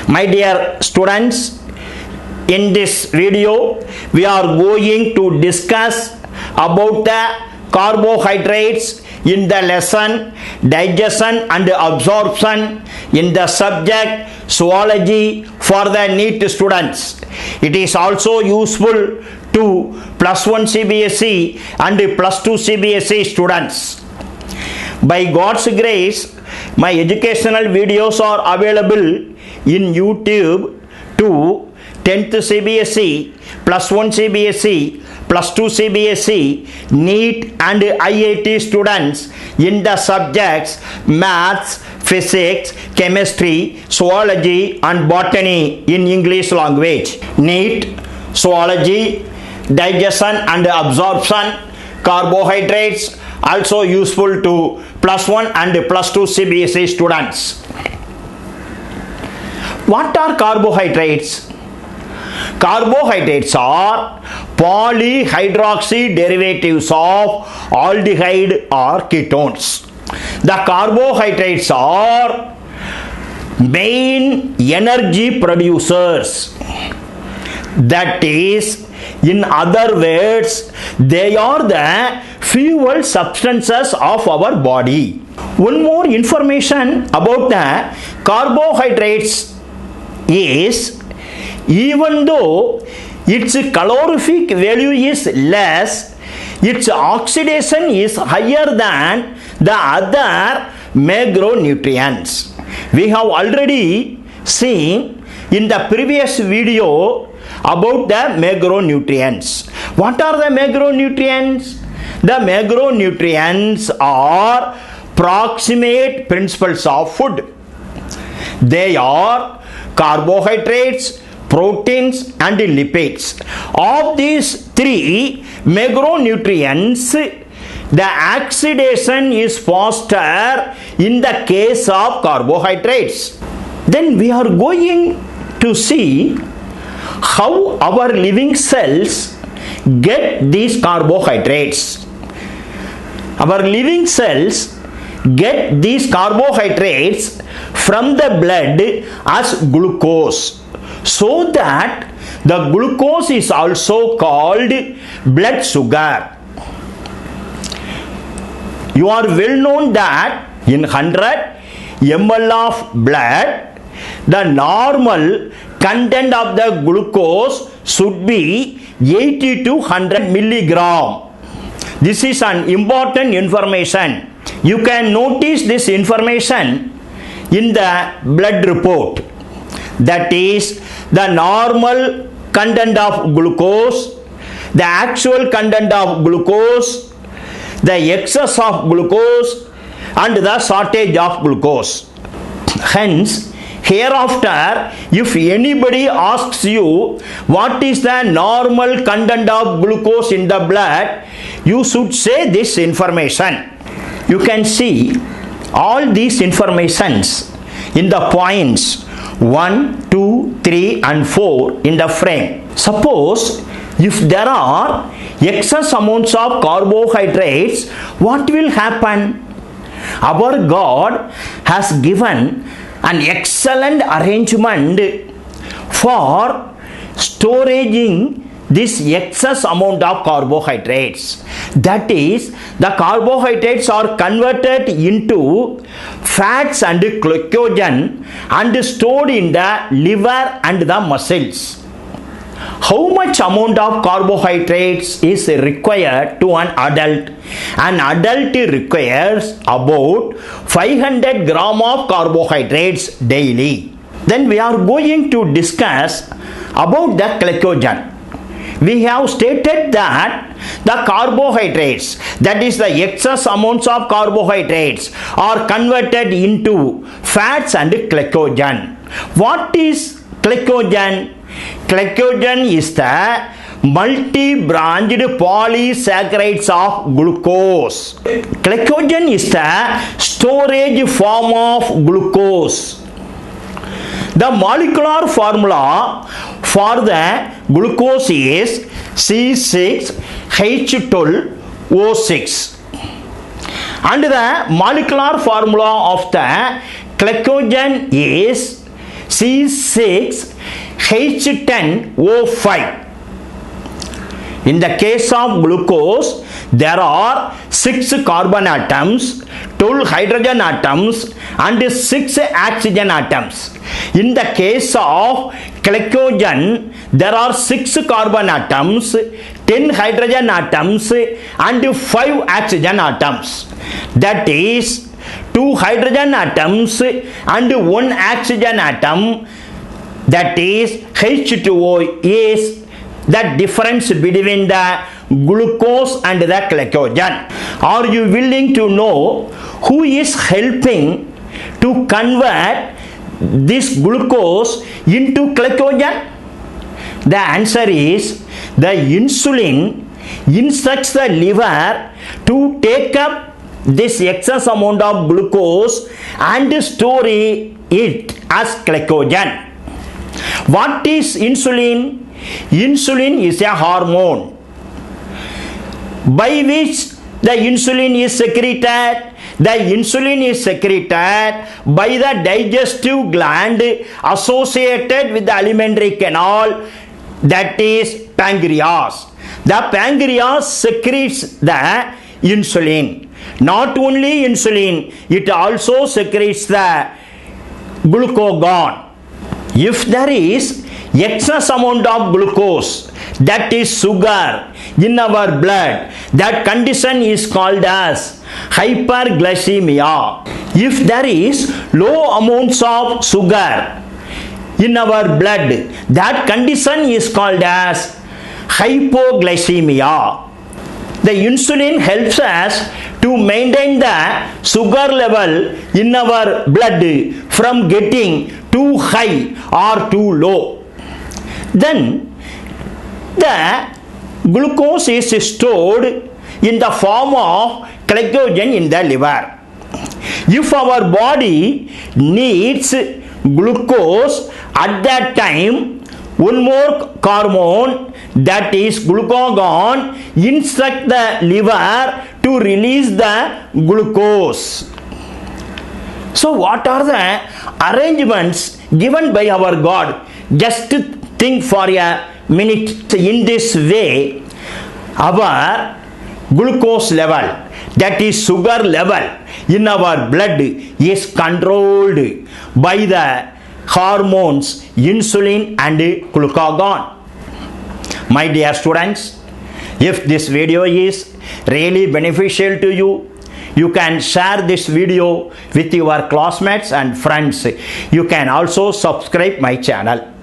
My dear students, in this video we are going to discuss about the carbohydrates in the lesson digestion and absorption in the subject zoology for the NEET students. It is also useful to plus 1 CBSE and plus 2 CBSE students. By God's grace, my educational videos are available in YouTube to 10th CBSE, plus 1 CBSE, plus 2 CBSE, NEET and IIT students in the subjects maths, physics, chemistry, zoology and botany in English language. NEET, zoology, digestion and absorption, carbohydrates, also useful to plus 1 and plus 2 CBSE students. What are carbohydrates? Carbohydrates are polyhydroxy derivatives of aldehyde or ketones. The carbohydrates are main energy producers. That is, in other words, they are the fuel substances of our body. One more information about the carbohydrates is, even though its calorific value is less, its oxidation is higher than the other macronutrients. We have already seen in the previous video about the macronutrients. What are the macronutrients? The macronutrients are proximate principles of food. They are carbohydrates, proteins and lipids. Of these three macronutrients, the oxidation is faster in the case of carbohydrates. Then we are going to see how our living cells get these carbohydrates. Our living cells get these carbohydrates from the blood as glucose, so that the glucose is also called blood sugar. You are well known that in 100 ml of blood, the normal content of the glucose should be 80 to 100 milligram. This is an important information. You can notice this information in the blood report. That is, the normal content of glucose, the actual content of glucose, the excess of glucose and the shortage of glucose. Hence, hereafter, if anybody asks you what is the normal content of glucose in the blood, you should say this information. You can see all these informations in the points 1, 2, 3 and 4 in the frame. Suppose if there are excess amounts of carbohydrates, what will happen? Our God has given an excellent arrangement for storing this excess amount of carbohydrates. That is, the carbohydrates are converted into fats and glycogen and stored in the liver and the muscles. How much amount of carbohydrates is required to an adult? An adult requires about 500 gram of carbohydrates daily. Then we are going to discuss about the glycogen. We have stated that the carbohydrates, that is the excess amounts of carbohydrates, are converted into fats and glycogen. What is glycogen? Glycogen is the multi-branched polysaccharides of glucose. Glycogen is the storage form of glucose. The molecular formula for the glucose is C6H12O6 and the molecular formula of the glycogen is C6H10O5. In the case of glucose, there are 6 carbon atoms, 12 hydrogen atoms and 6 oxygen atoms. In the case of glycogen, there are 6 carbon atoms, 10 hydrogen atoms and 5 oxygen atoms. That is 2 hydrogen atoms and 1 oxygen atom, that is H2O, is the difference between the glucose and the glycogen. Are you willing to know who is helping to convert this glucose into glycogen? The answer is the insulin instructs the liver to take up this excess amount of glucose and store it as glycogen. What is insulin? Insulin is a hormone by which the insulin is secreted. The insulin is secreted by the digestive gland associated with the alimentary canal, that is pancreas. The pancreas secretes the insulin. Not only insulin, it also secretes the glucagon. If there is excess amount of glucose, that is sugar, in our blood, that condition is called as hyperglycemia. If there is low amounts of sugar in our blood, that condition is called as hypoglycemia. The insulin helps us to maintain the sugar level in our blood from getting too high or too low. Then the glucose is stored in the form of glycogen in the liver. If our body needs glucose, at that time one more hormone, that is glucagon, instruct the liver to release the glucose. So what are the arrangements given by our God? Just think for a minute. In this way, our glucose level, that is sugar level in our blood, is controlled by the hormones insulin and glucagon. My dear students, if this video is really beneficial to you, you can share this video with your classmates and friends. You can also subscribe my channel.